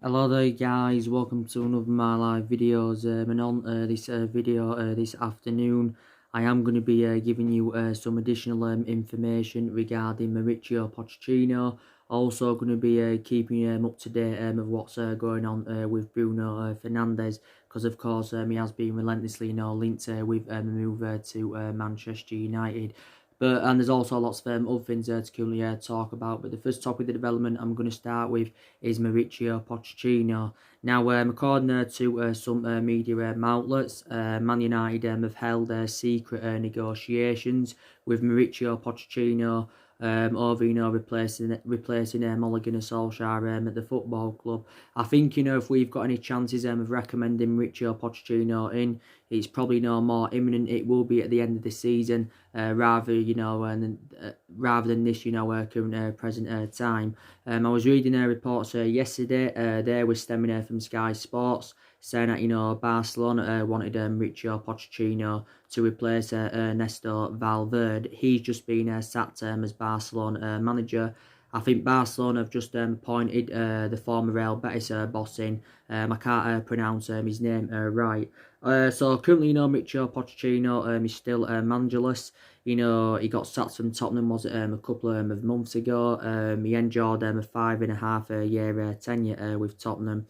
Hello there guys, welcome to another of my live videos, and on this video this afternoon I am going to be giving you some additional information regarding Mauricio Pochettino. Also going to be keeping you up to date of what's going on with Bruno Fernades, because of course he has been relentlessly linked with a move to Manchester United. And there's also lots of other things to currently talk about. But the first topic of development I'm going to start with is Mauricio Pochettino. Now, according to some media outlets, Man United have held secret negotiations with Mauricio Pochettino over replacing Ole Gunnar Solskjaer at the football club. I think if we've got any chances of recommending Mauricio Pochettino in, it's probably no more imminent. It will be at the end of the season, rather than this current present time. I was reading reports yesterday. They were stemming from Sky Sports, saying that Barcelona wanted Mauricio Pochettino to replace Ernesto Valverde. He's just been sacked as Barcelona manager. I think Barcelona have just appointed the former Real Betis boss in. I can't pronounce his name right. So currently, Mauricio Pochettino is still managerless. He got sacked from Tottenham, was it a couple of months ago. He enjoyed a 5.5 year tenure with Tottenham.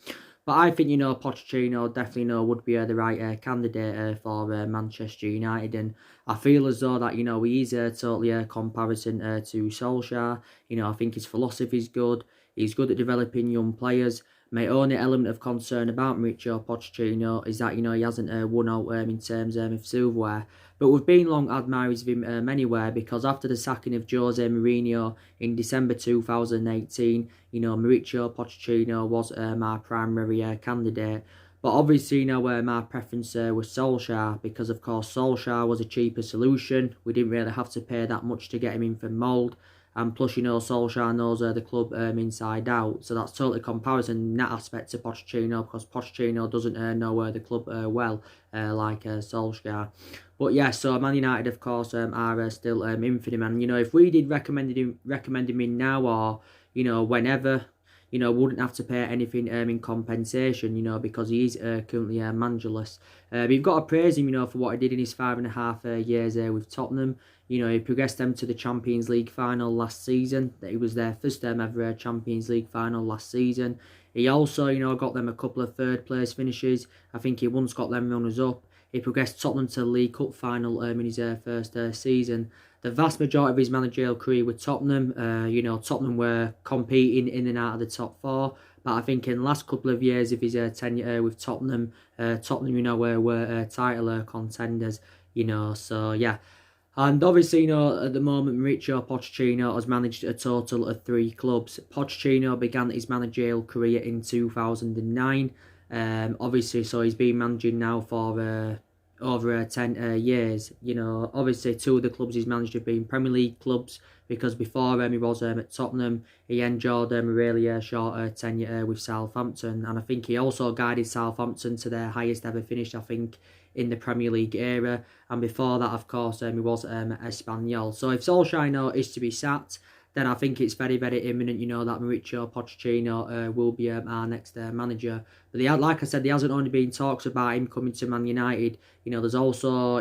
But I think, Pochettino definitely, would be the right candidate for Manchester United. And I feel as though that, he is totally a comparison to Solskjaer. I think his philosophy is good. He's good at developing young players. My only element of concern about Mauricio Pochettino is that, he hasn't won out in terms of silverware. But we've been long admirers of him anywhere, because after the sacking of Jose Mourinho in December 2018, Mauricio Pochettino was my primary candidate. But obviously, my preference was Solskjaer, because of course Solskjaer was a cheaper solution. We didn't really have to pay that much to get him in from mould. And plus, Solskjaer knows the club inside out. So that's totally comparison in that aspect to Pochettino, because Pochettino doesn't know the club well, like Solskjaer. But yeah, so Man United, of course, are still in for him. And, if we did recommend him in now, or, whenever, wouldn't have to pay anything in compensation, because he is currently managerless. But you've got to praise him, for what he did in his 5.5 years with Tottenham. He progressed them to the Champions League final last season. It was their first ever Champions League final last season. He also, got them a couple of third place finishes. I think he once got them runners up. He progressed Tottenham to the League Cup final in his first season. The vast majority of his managerial career with Tottenham, Tottenham were competing in and out of the top four. But I think in the last couple of years of his tenure with Tottenham, were title contenders, so yeah. And obviously, at the moment, Mauricio Pochettino has managed a total of 3 clubs. Pochettino began his managerial career in 2009. Obviously, so he's been managing now for over 10 years. Obviously 2 of the clubs he's managed have been Premier League clubs, because before he was at Tottenham, he enjoyed a really short tenure with Southampton. And I think he also guided Southampton to their highest ever finish, I think, in the Premier League era. And before that, of course, he was Espanyol. So if Solskjaer is to be sacked, then I think it's very, very imminent, that Mauricio Pochettino will be our next manager. But like I said, there hasn't only been talks about him coming to Man United. There's also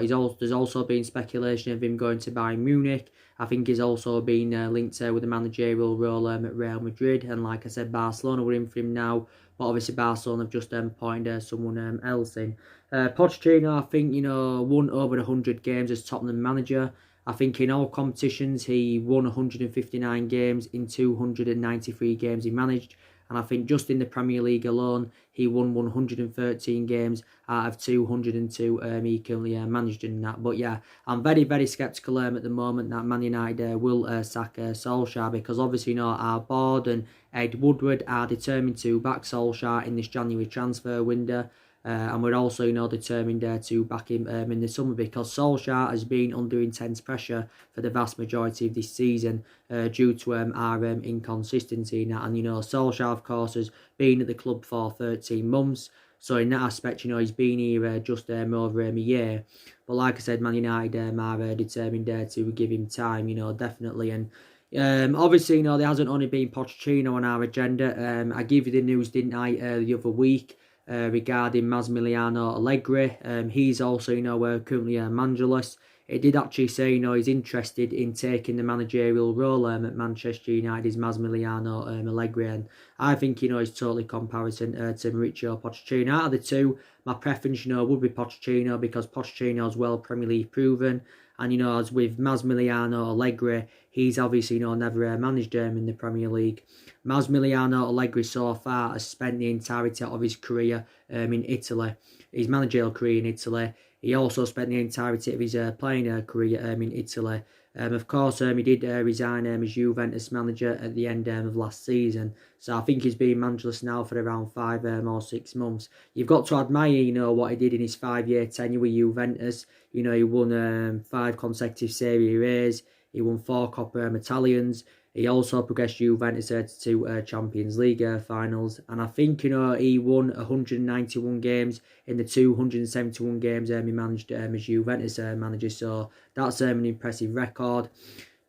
been speculation of him going to Bayern Munich. I think he's also been linked with a managerial role at Real Madrid. And like I said, Barcelona were in for him now. But obviously Barcelona have just appointed someone else in. Pochettino, I think, won over 100 games as Tottenham manager. I think in all competitions, he won 159 games in 293 games he managed. And I think just in the Premier League alone, he won 113 games out of 202 he currently managed in that. But yeah, I'm very, very sceptical at the moment that Man United will sack Solskjaer, because obviously, our board and Ed Woodward are determined to back Solskjaer in this January transfer window. And we're also, determined to back him in the summer, because Solskjaer has been under intense pressure for the vast majority of this season due to our inconsistency in that. And, Solskjaer, of course, has been at the club for 13 months. So in that aspect, he's been here just over a year. But like I said, Man United are determined to give him time, definitely. And, Obviously, there hasn't only been Pochettino on our agenda. I gave you the news, didn't I, the other week regarding Massimiliano Allegri. He's also, currently managerless. It did actually say, he's interested in taking the managerial role at Manchester United's Massimiliano Allegri. And I think, he's totally comparison to Mauricio Pochettino. Out of the two, my preference, would be Pochettino because Pochettino's well Premier League proven. And, as with Massimiliano Allegri, he's obviously, never managed in the Premier League. Massimiliano Allegri so far has spent the entirety of his career in Italy, his managerial career in Italy. He also spent the entirety of his playing career in Italy. Of course, he did resign as Juventus manager at the end of last season. So I think he's been managerless now for around 5 or 6 months. You've got to admire, what he did in his 5-year tenure with Juventus. He won 5 consecutive Serie A's. He won 4 Coppa Italians. He also progressed Juventus to 2 Champions League finals. And I think, he won 191 games in the 271 games he managed as Juventus manager. So that's an impressive record.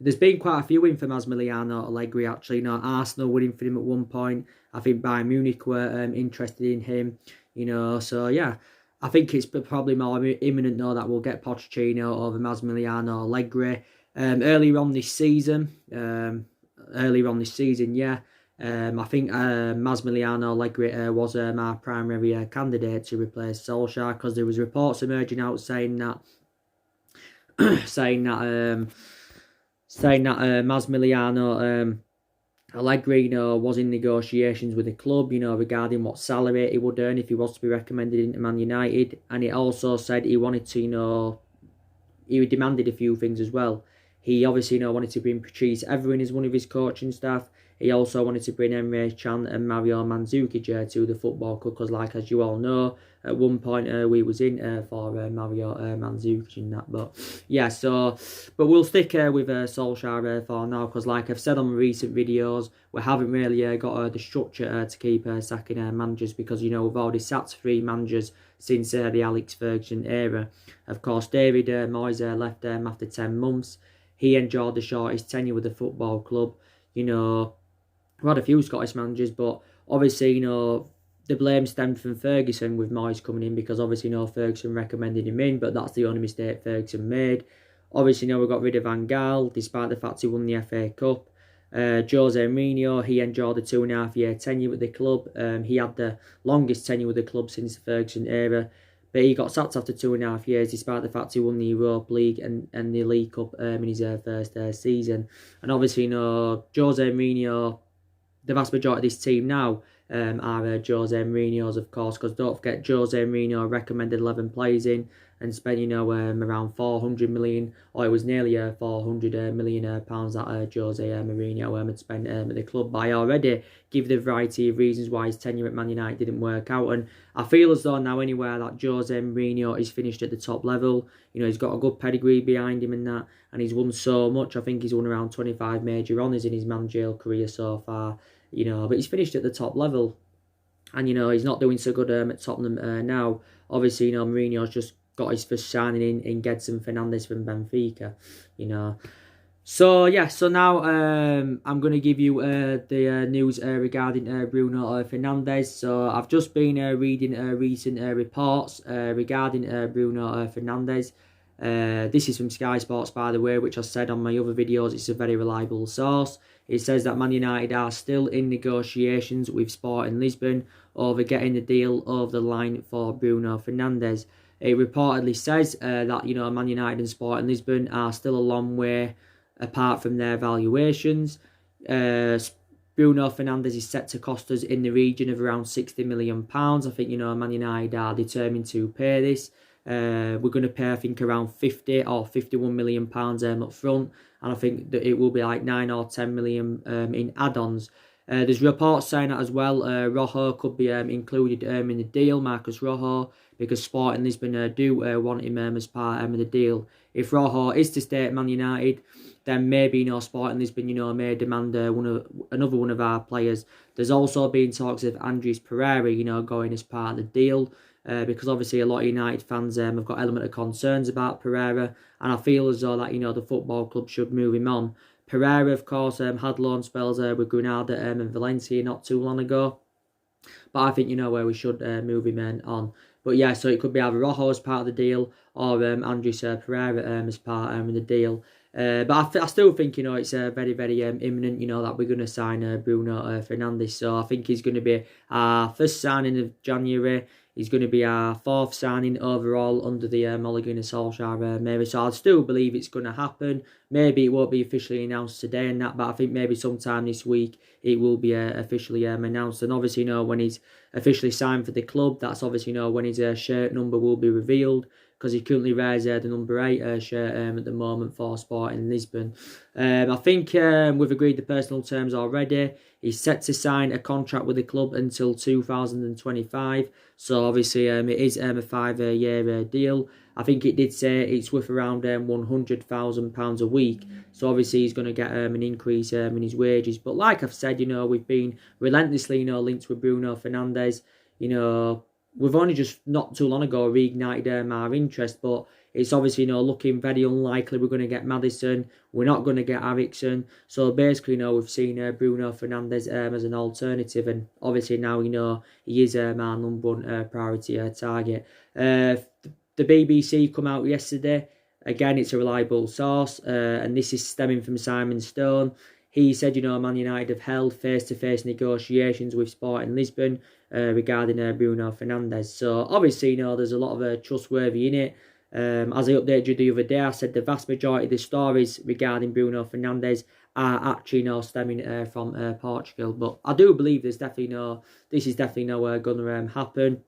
There's been quite a few in for Massimiliano Allegri, actually. Arsenal winning for him at one point. I think Bayern Munich were interested in him. So yeah. I think it's probably more imminent, that we'll get Pochettino over Massimiliano Allegri. Earlier on this season, yeah. I think Massimiliano Allegri was my primary candidate to replace Solskjaer because there was reports emerging out saying that Massimiliano Allegri, was in negotiations with the club, regarding what salary he would earn if he was to be recommended into Man United, and he also said he wanted to, he demanded a few things as well. He obviously, wanted to bring Patrice Evering as one of his coaching staff. He also wanted to bring Emre Can and Mario Mandzukic to the football club because, as you all know, at one point we was in for Mario Mandzukic and that. But yeah, but we'll stick with Solskjaer for now because, like I've said on recent videos, we haven't really got the structure to keep sacking managers because, we've already sacked 3 managers since the Alex Ferguson era. Of course, David Moyes left after 10 months. He enjoyed the shortest tenure with the football club. We had a few Scottish managers, but obviously, the blame stemmed from Ferguson with Moyes coming in because obviously, Ferguson recommended him in, but that's the only mistake Ferguson made. Obviously, we got rid of Van Gaal, despite the fact he won the FA Cup. Jose Mourinho, he enjoyed a 2.5-year tenure with the club. He had the longest tenure with the club since the Ferguson era. But he got sacked after 2.5 years, despite the fact he won the Europa League and the League Cup in his first season. And obviously, Jose Mourinho, the vast majority of this team now are Jose Mourinho's, of course, because don't forget, Jose Mourinho recommended 11 players in and spent, around 400 million, or it was nearly 400 million pounds that Jose Mourinho had spent at the club. But I already give the variety of reasons why his tenure at Man United didn't work out, and I feel as though now anywhere that Jose Mourinho is finished at the top level. He's got a good pedigree behind him and that, and he's won so much. I think he's won around 25 major honours in his managerial career so far. But he's finished at the top level, and he's not doing so good at Tottenham now. Obviously, Mourinho's just got his first signing in Gedson Fernades from Benfica. So yeah, so now I'm going to give you the news regarding Bruno Fernades. So I've just been reading recent reports regarding Bruno Fernades. This is from Sky Sports, by the way, which I said on my other videos. It's a very reliable source. It says that Man United are still in negotiations with Sporting Lisbon over getting the deal over the line for Bruno Fernades. It reportedly says that Man United and Sporting Lisbon are still a long way apart from their valuations. Bruno Fernades is set to cost us in the region of around £60 million. I think Man United are determined to pay this. We're going to pay, I think, around 50 or 51 million pounds up front, and I think that it will be like 9 or 10 million in add-ons. There's reports saying that as well. Rojo could be included in the deal, Marcus Rojo, because Sporting Lisbon do want him as part of the deal. If Rojo is to stay at Man United, then maybe Sporting Lisbon may demand another one of our players. There's also been talks of Andres Pereira going as part of the deal. Because obviously a lot of United fans have got element of concerns about Pereira, and I feel as though that the football club should move him on. Pereira, of course, had loan spells with Granada and Valencia not too long ago. But I think, where we should move him on. But yeah, so it could be either Rojo as part of the deal or Andres Pereira as part of the deal. But I still think, it's very, very imminent, that we're going to sign Bruno Fernades. So I think he's going to be our first signing of January. He's going to be our fourth signing overall under the Ole Gunnar Solskjaer maybe. So I still believe it's going to happen. Maybe it won't be officially announced today and that, but I think maybe sometime this week it will be officially announced. And obviously, when he's officially signed for the club, that's obviously, when his shirt number will be revealed, because he currently wears the number 8 shirt at the moment for Sporting Lisbon. I think we've agreed the personal terms already. He's set to sign a contract with the club until 2025. So obviously it is a 5-year deal. I think it did say it's worth around £100,000 a week. So obviously he's going to get an increase in his wages. But like I've said, we've been relentlessly linked with Bruno Fernades. We've only just not too long ago reignited our interest, but it's obviously looking very unlikely we're going to get Maddison. We're not going to get Ericsson. So basically, we've seen Bruno Fernades as an alternative, and obviously now he is our number one priority target. The BBC come out yesterday. Again, it's a reliable source, and this is stemming from Simon Stone. He said, Man United have held face-to-face negotiations with Sporting Lisbon regarding Bruno Fernades. So obviously, there's a lot of trustworthy in it. As I updated you the other day, I said the vast majority of the stories regarding Bruno Fernades are actually stemming from Portugal. But I do believe this is definitely going to happen.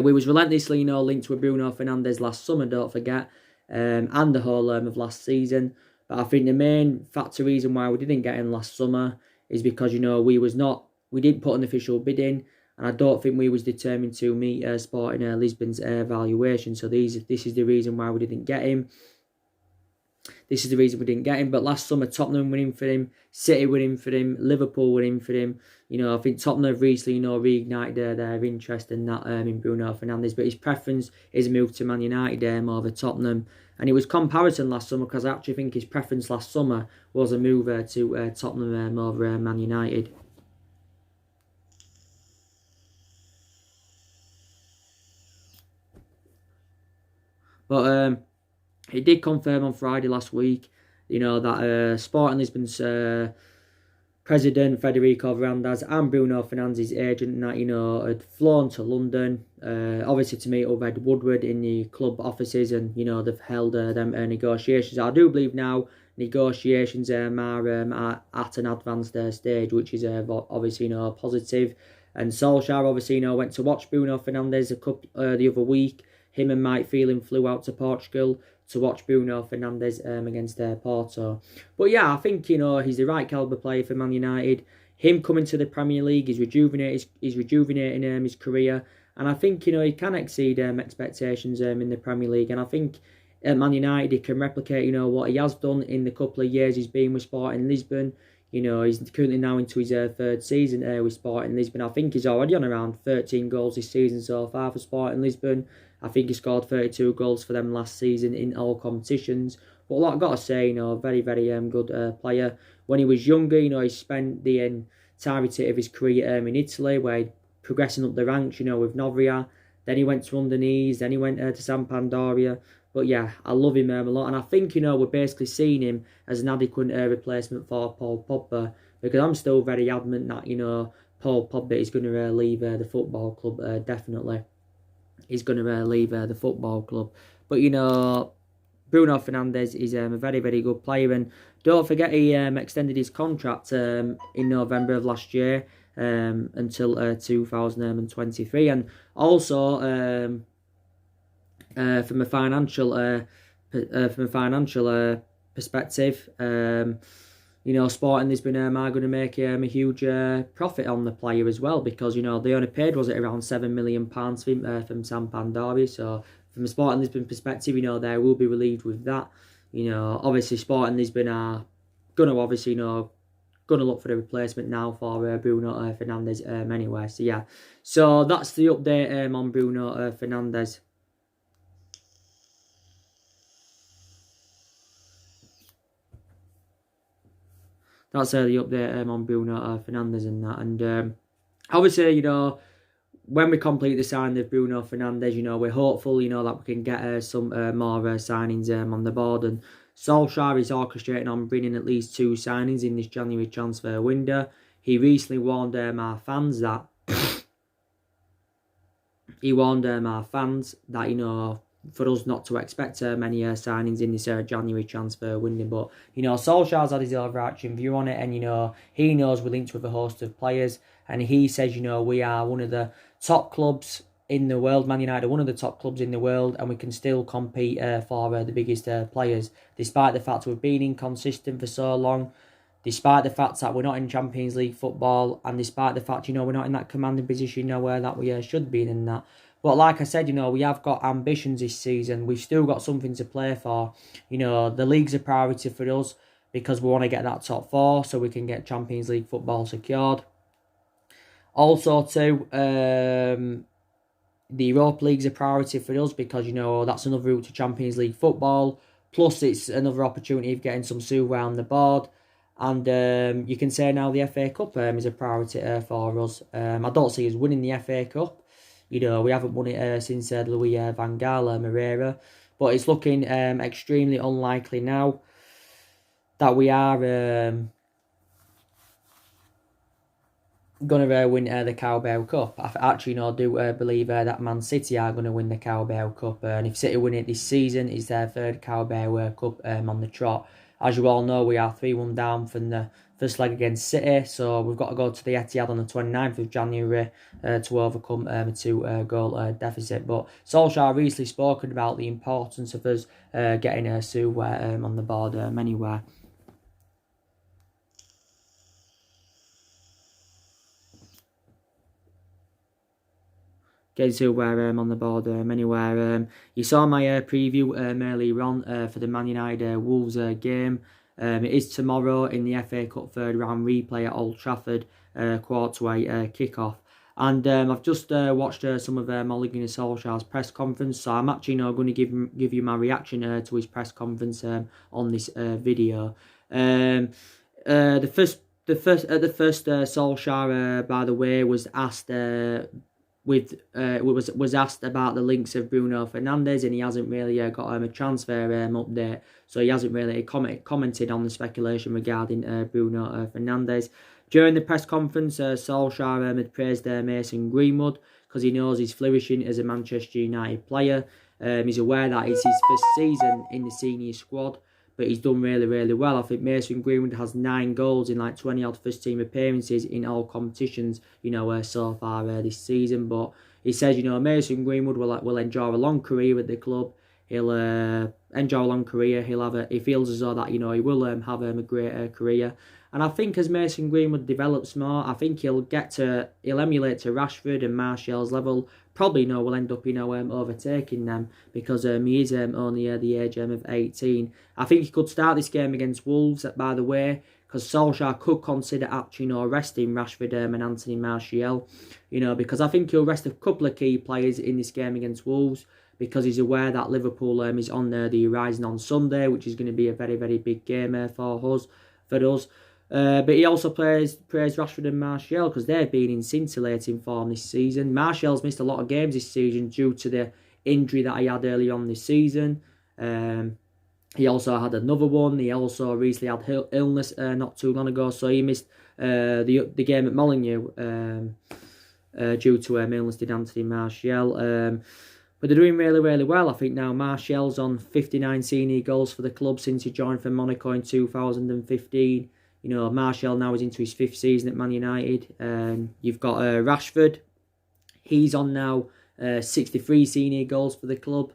We was relentlessly linked with Bruno Fernades last summer, don't forget, and the whole of last season. But I think the main factor reason why we didn't get him last summer is because we didn't put an official bid in, and I don't think we was determined to meet Sporting Lisbon's valuation. So this is the reason why we didn't get him. This is the reason we didn't get him. But last summer, Tottenham went in for him, City went in for him, Liverpool went in for him. I think Tottenham have recently, reignited their interest in that in Bruno Fernades. But his preference is a move to Man United over Tottenham. And it was comparison last summer, because I actually think his preference last summer was a move to Tottenham over Man United. But it did confirm on Friday last week, that Sporting Lisbon's president, Federico Fernades, and Bruno Fernandes' agent, that, had flown to London, obviously to meet up with Ed Woodward in the club offices, and, they've held them negotiations. I do believe now negotiations are at an advanced stage, which is obviously, positive. And Solskjaer, obviously, went to watch Bruno Fernandes the other week. Him and Mike Phelan flew out to Portugal to watch Bruno Fernandes against Porto. But yeah, I think, he's the right calibre player for Man United. Him coming to the Premier League is rejuvenating his career. And I think, he can exceed expectations in the Premier League. And I think at Man United, he can replicate, what he has done in the couple of years he's been with Sporting Lisbon. He's currently now into his third season with Sporting Lisbon. I think he's already on around 13 goals this season so far for Sporting Lisbon. I think he scored 32 goals for them last season in all competitions. But what I've got to say, very, very good player. When he was younger, he spent the entirety of his career in Italy, where he's progressing up the ranks, with Novria. Then he went to Udinese, then he went to Sampdoria. But yeah, I love him a lot. And I think, we're basically seeing him as an adequate replacement for Paul Pogba. Because I'm still very adamant that, Paul Pogba is going to leave the football club, definitely. He's going to leave the football club. But, Bruno Fernandes is a very, very good player. And don't forget, he extended his contract in November of last year until 2023. And also, from a financial perspective, Sporting Lisbon are going to make a huge profit on the player as well, because they only paid, was it around £7 million from Sampdoria. So from a Sporting Lisbon perspective, they will be relieved with that. Obviously Sporting Lisbon are going to obviously going to look for the replacement now for Bruno Fernandes anyway. So yeah, so that's the update on Bruno Fernandes. that's the update on Bruno Fernades and that. And obviously, you know, when we complete the signing of Bruno Fernades, you know, we're hopeful, you know, that we can get some more signings on the board. And Solskjaer is orchestrating on bringing at least 2 signings in this January transfer window. He recently warned our fans that you know, for us not to expect many signings in this January transfer window. But, you know, Solskjaer's had his overarching view on it, and, you know, he knows we're linked with a host of players, and he says, you know, we are one of the top clubs in the world. Man United are one of the top clubs in the world, and we can still compete for the biggest players, despite the fact we've been inconsistent for so long, despite the fact that we're not in Champions League football, and despite the fact, you know, we're not in that commanding position, you know, where that we should be in that. But like I said, you know, we have got ambitions this season. We've still got something to play for. You know, the league's a priority for us because we want to get that top 4 so we can get Champions League football secured. Also, too, the Europa League's a priority for us because, you know, that's another route to Champions League football. Plus, it's another opportunity of getting some silverware on the board. And you can say now the FA Cup is a priority for us. I don't see us winning the FA Cup. You know, we haven't won it since Louis van Gaal, Moreira. But it's looking extremely unlikely now that we are going to win the Carabao Cup. I actually do believe that Man City are going to win the Carabao Cup. And if City win it this season, it's their 3rd Carabao Cup on the trot. As you all know, we are 3-1 down from the first leg against City, so we've got to go to the Etihad on the 29th of January to overcome a 2-goal deficit. But Solskjaer recently spoken about the importance of us getting a silverware on the board anywhere. Getting silverware on the board anywhere. You saw my preview earlier on for the Man United Wolves game. It is tomorrow in the FA Cup 3rd round replay at Old Trafford, 1/4 kick-off. And I've just watched some of Ole Gunnar Solskjaer's press conference, so I'm actually going to give you my reaction to his press conference on this video. The first Solskjaer, by the way, was asked was asked about the links of Bruno Fernades, and he hasn't really got a transfer update, so he hasn't really commented on the speculation regarding Bruno Fernades. During the press conference, Solskjaer had praised Mason Greenwood because he knows he's flourishing as a Manchester United player. He's aware that it's his first season in the senior squad, but he's done really, really well. I think Mason Greenwood has 9 goals in like 20-odd first-team appearances in all competitions, you know, so far this season. But he says, you know, Mason Greenwood will enjoy a long career at the club. He'll enjoy a long career. He feels as though that, you know, he will have a great career. And I think as Mason Greenwood develops more, I think he'll emulate to Rashford and Martial's level. Probably, will end up, overtaking them because he is only the age of 18. I think he could start this game against Wolves, by the way, because Solskjaer could consider actually, resting Rashford and Anthony Martial, because I think he'll rest a couple of key players in this game against Wolves because he's aware that Liverpool is on the horizon on Sunday, which is going to be a very, very big game for us. But he also praised Rashford and Martial because they've been in scintillating form this season. Martial's missed a lot of games this season due to the injury that he had early on this season. He also had another one. He also recently had illness not too long ago, so he missed the game at Molineux due to illness, did Anthony Martial. But they're doing really, really well. I think now Martial's on 59 senior goals for the club since he joined from Monaco in 2015. Martial now is into his 5th season at Man United. You've got Rashford. He's on now 63 senior goals for the club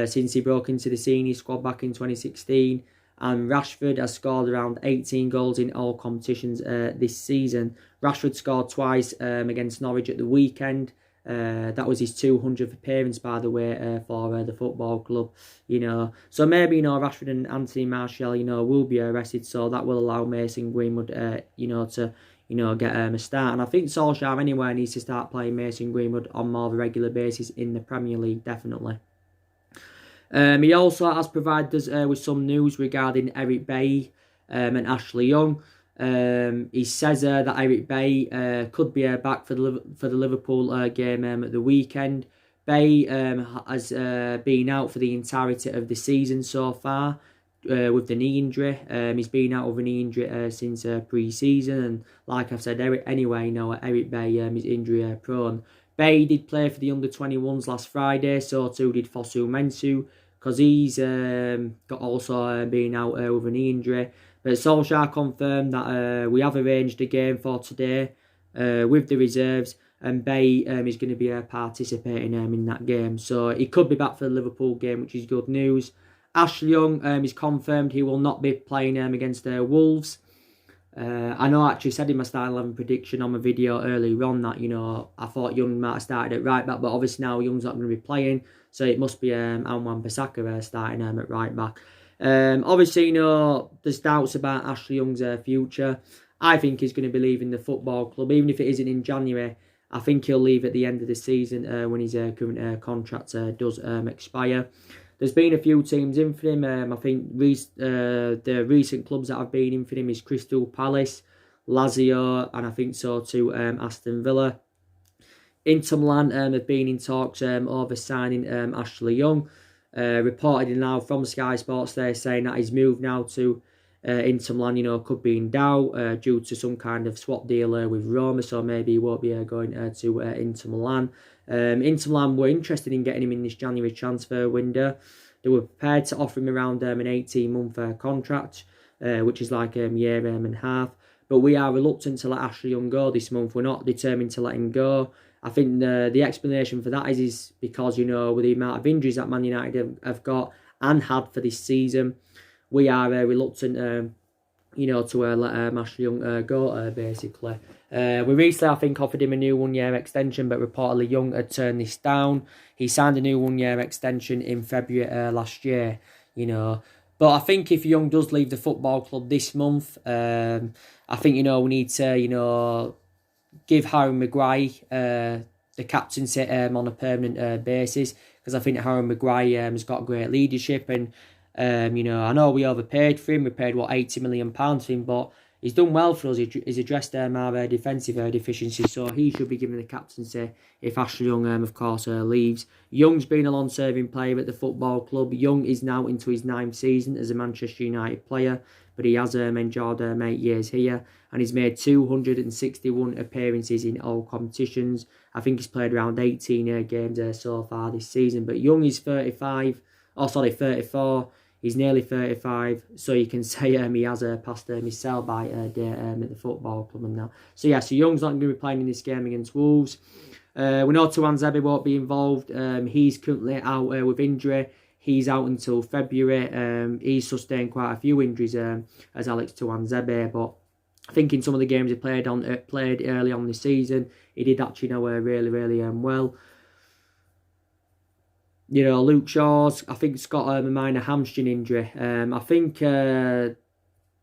since he broke into the senior squad back in 2016. And Rashford has scored around 18 goals in all competitions this season. Rashford scored twice against Norwich at the weekend. That was his 200th appearance, by the way, for the football club. So maybe Rashford and Anthony Martial, will be arrested, so that will allow Mason Greenwood, to get a start. And I think Solskjaer anyway needs to start playing Mason Greenwood on more of a regular basis in the Premier League, definitely. He also has provided us with some news regarding Eric Bailly and Ashley Young. He says that Eric Bay could be back for the Liverpool game at the weekend. Bay has been out for the entirety of the season so far with the knee injury. He's been out with a knee injury since pre-season, and like I've said, Eric Bay is injury prone. Bay did play for the under-21s last Friday, so too did Fosu Mensah, because he's got also been out with a knee injury. But Solskjaer confirmed that we have arranged a game for today with the reserves, and Bay is going to be participating in that game. So he could be back for the Liverpool game, which is good news. Ashley Young is confirmed he will not be playing against Wolves. I know I actually said in my starting 11 prediction on my video earlier on that, I thought Young might have started at right back, but obviously now Young's not going to be playing, so it must be Anwan Bissaka starting at right back. Obviously, there's doubts about Ashley Young's future. I think he's going to be leaving the football club, even if it isn't in January. I think he'll leave at the end of the season when his current contract does expire. There's been a few teams in for him. I think the recent clubs that have been in for him is Crystal Palace, Lazio, and I think so too Aston Villa. Inter Milan have been in talks over signing Ashley Young. Reported now from Sky Sports, they're saying that his move now to Inter Milan, could be in doubt due to some kind of swap deal with Roma, so maybe he won't be going to Inter Milan. Inter Milan were interested in getting him in this January transfer window. They were prepared to offer him around an 18-month contract, which is like a year and a half. But we are reluctant to let Ashley Young go this month. We're not determined to let him go. I think the explanation for that is because, with the amount of injuries that Man United have got and had for this season, we are reluctant, to let Ashley Young go, basically. We recently, I think, offered him a new one-year extension, but reportedly Young had turned this down. He signed a new one-year extension in February last year, But I think if Young does leave the football club this month, I think, we need to, give Harry Maguire the captaincy on a permanent basis, because I think Harry Maguire has got great leadership, and I know we overpaid for him. We paid £80 million for him, but he's done well for us. He's addressed our defensive deficiencies, so he should be given the captaincy if Ashley Young, of course, leaves. Young's been a long-serving player at the football club. Young is now into his 9th season as a Manchester United player, but he has enjoyed 8 years here, and he's made 261 appearances in all competitions. I think he's played around 18 games so far this season. But Young is 34. He's nearly 35, so you can say he has passed his sell-by date at the football club and that. So Young's not going to be playing in this game against Wolves. We know Tuanzebe won't be involved. He's currently out with injury. He's out until February. He's sustained quite a few injuries as Alex Tuanzebe, but I think in some of the games he played early on this season, he did actually really well. Luke Shaw's, I think, got a minor hamstring injury. I think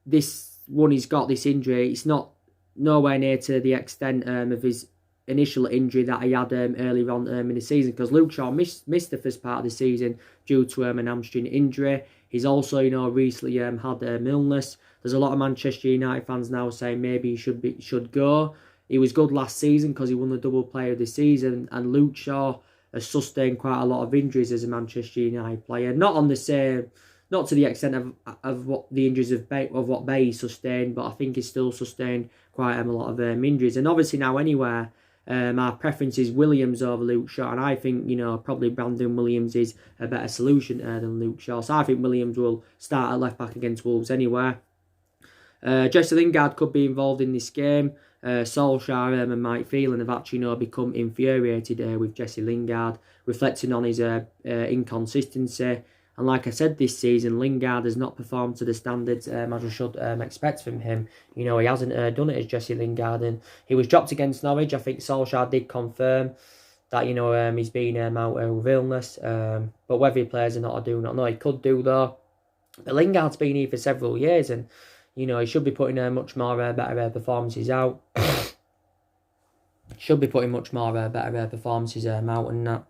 this one he's got this injury, it's not nowhere near to the extent of his initial injury that he had earlier on in the season, because Luke Shaw missed the first part of the season due to an hamstring injury. He's also, recently had illness. There's a lot of Manchester United fans now saying maybe he should go. He was good last season because he won the double player of the season, and Luke Shaw has sustained quite a lot of injuries as a Manchester United player. Not to the extent of what the injuries of what Bay sustained, but I think he's still sustained quite a lot of injuries. And obviously now anywhere, our preference is Williams over Luke Shaw, and I think probably Brandon Williams is a better solution than Luke Shaw. So I think Williams will start at left back against Wolves anywhere. Jesse Lingard could be involved in this game. Solskjaer and Mike Phelan have actually become infuriated with Jesse Lingard, reflecting on his inconsistency. And like I said, this season, Lingard has not performed to the standards as I should expect from him. He hasn't done it as Jesse Lingard, and he was dropped against Norwich. I think Solskjaer did confirm that, he's been out with illness. But whether he plays or not, I do not know. He could do, though. But Lingard's been here for several years, and he should be putting much more better performances out. Should be putting much more better performances out and that.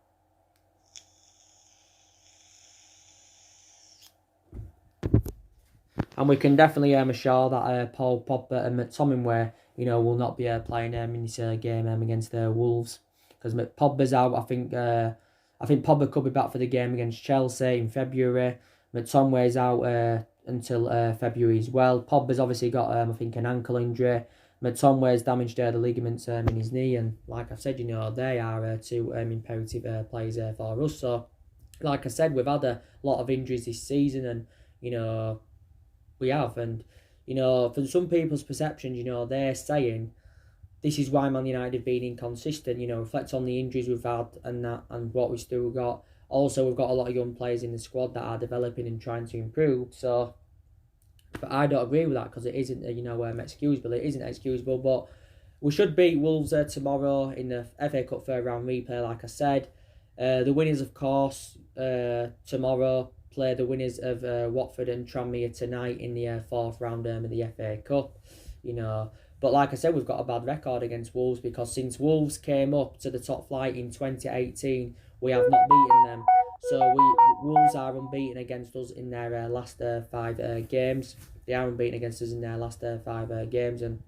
And we can definitely assure that Paul Pogba and McTominay, will not be playing in this game against the Wolves, because Pogba's out. I think Pogba could be back for the game against Chelsea in February. McTominay's out until February as well. Pogba's obviously got I think an ankle injury. McTominay's damaged the ligaments in his knee, and like I've said, they are two imperative players for us. So, like I said, we've had a lot of injuries this season, and we have, and from some people's perceptions, they're saying this is why Man United have been inconsistent. Reflect on the injuries we've had and that, and what we've still got. Also, we've got a lot of young players in the squad that are developing and trying to improve. So, but I don't agree with that, because it isn't excusable. It isn't excusable, but we should beat Wolves tomorrow in the FA Cup third round replay. Like I said, the winners, of course, tomorrow play the winners of Watford and Tranmere tonight in the fourth round of the FA Cup. But like I said, we've got a bad record against Wolves, because since Wolves came up to the top flight in 2018, we have not beaten them. So Wolves are unbeaten against us in their last 5 games. They are unbeaten against us in their last 5 games, and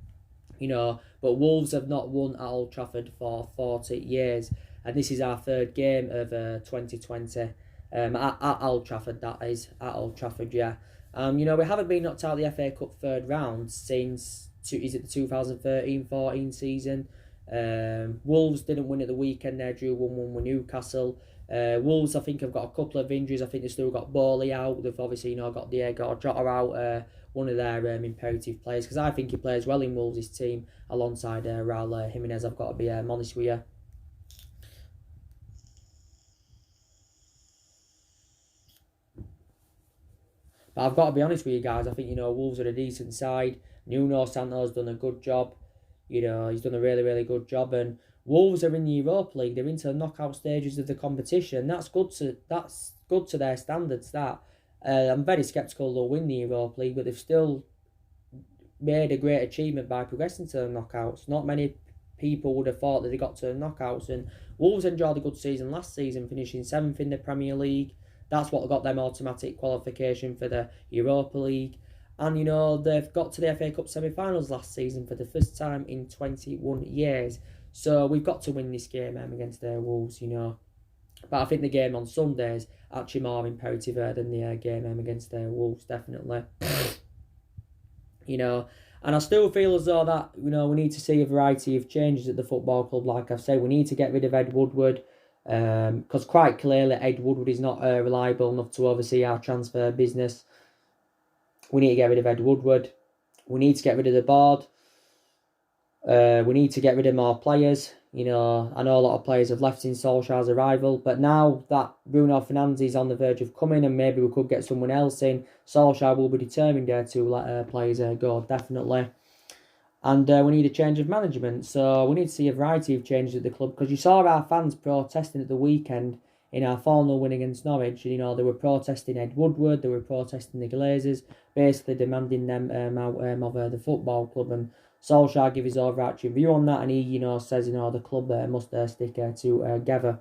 but Wolves have not won at Old Trafford for 40 years, and this is our third game of 2020 at Old Trafford. That is at Old Trafford, yeah. We haven't been knocked out of the FA Cup third round since is it the 2013-14 season. Wolves didn't win at the weekend. They drew 1-1 with Newcastle. Wolves, I think, have got a couple of injuries. I think they've still got Bowley out. They've obviously, got Diego Jota out, one of their imperative players, because I think he plays well in Wolves' team alongside Raul Jimenez. I've got to be honest with you. But I've got to be honest with you guys. I think, Wolves are a decent side. Nuno Santo's done a good job. He's done a really, really good job. And Wolves are in the Europa League. They're into the knockout stages of the competition. That's good to their standards. I'm very sceptical they'll win the Europa League, but they've still made a great achievement by progressing to the knockouts. Not many people would have thought that they got to the knockouts. And Wolves enjoyed a good season last season, finishing 7th in the Premier League. That's what got them automatic qualification for the Europa League. And, they've got to the FA Cup semi-finals last season for the first time in 21 years. So we've got to win this game against the Wolves, But I think the game on Sunday is actually more imperative than the game against the Wolves, definitely. And I still feel as though that, we need to see a variety of changes at the football club. Like I've said, we need to get rid of Ed Woodward. Because quite clearly Ed Woodward is not reliable enough to oversee our transfer business. We need to get rid of Ed Woodward. We need to get rid of the board. We need to get rid of more players. I know a lot of players have left since Solskjaer's arrival, but now that Bruno Fernades is on the verge of coming, and maybe we could get someone else in, Solskjaer will be determined to let players go, definitely. And we need a change of management. So we need to see a variety of changes at the club, because you saw our fans protesting at the weekend in our 4-0 win against Norwich. They were protesting Ed Woodward, they were protesting the Glazers, basically demanding them out of the football club. And Solskjaer gave his overarching view on that, and he, says, the club must stick together.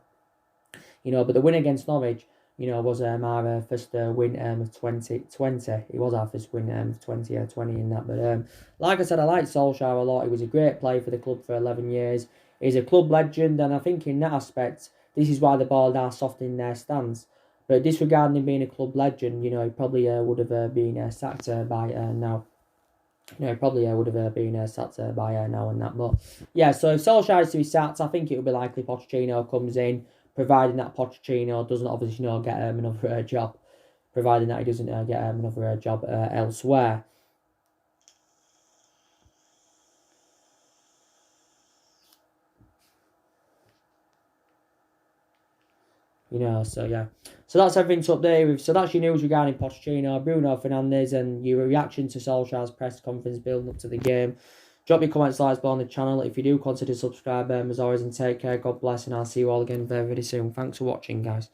But the win against Norwich, was our first win of 2020. It was our first win of 2020 in that. But like I said, I like Solskjaer a lot. He was a great player for the club for 11 years. He's a club legend, and I think in that aspect, this is why the board are soft in their stance. But disregarding him being a club legend, he probably would have been sacked by now. Probably would have been sacked by now and that. But yeah, so if Solskjaer is to be sacked, I think it would be likely Pochettino comes in, providing that Pochettino doesn't obviously get another job, providing that he doesn't get another job elsewhere. So yeah. So that's everything to update with. So that's your news regarding Pochettino, Bruno Fernades, and your reaction to Solskjaer's press conference building up to the game. Drop your comments, likes below on the channel. If you do, consider subscribing as always, and take care. God bless, and I'll see you all again very, very soon. Thanks for watching, guys.